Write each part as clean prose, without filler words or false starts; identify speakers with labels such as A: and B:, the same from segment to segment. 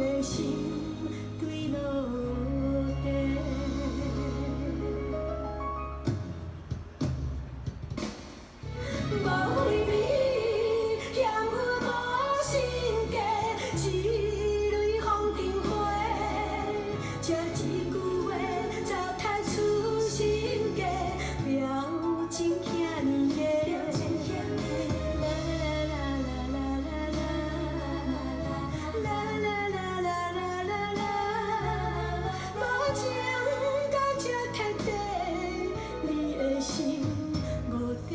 A: 的心坠落地。无非你嫌阮无心计，一蕊风尘花，这一句话糟蹋出心计，表情遐尼个。心无地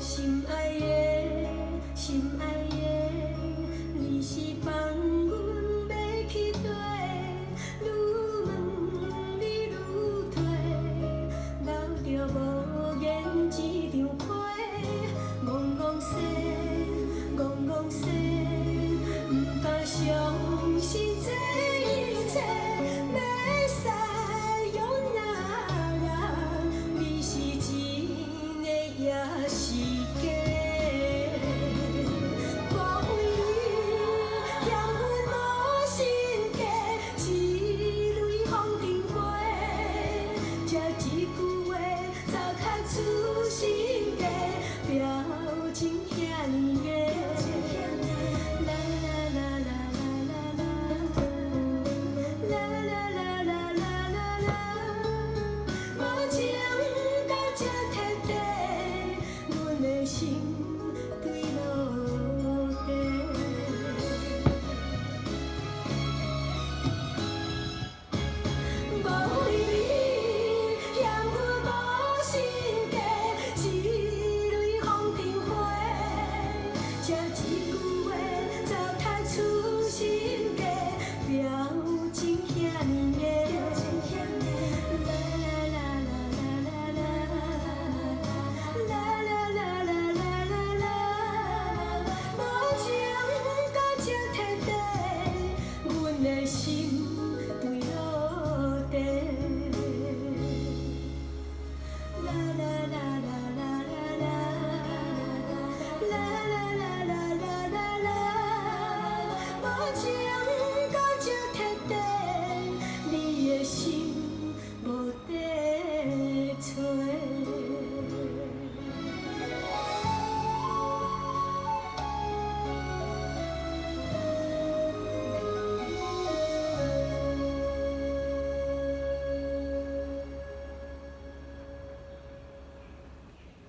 A: 心爱的，心爱的，你是放阮要去佗？愈问你愈退，留着无言一张皮，戆戆说，戆戆说，不敢相信这一切要使用哪人？你是真的也是假？无非你嫌阮无心计，一蕊风尘花，这一句话糟蹋出心计，表情遐尼。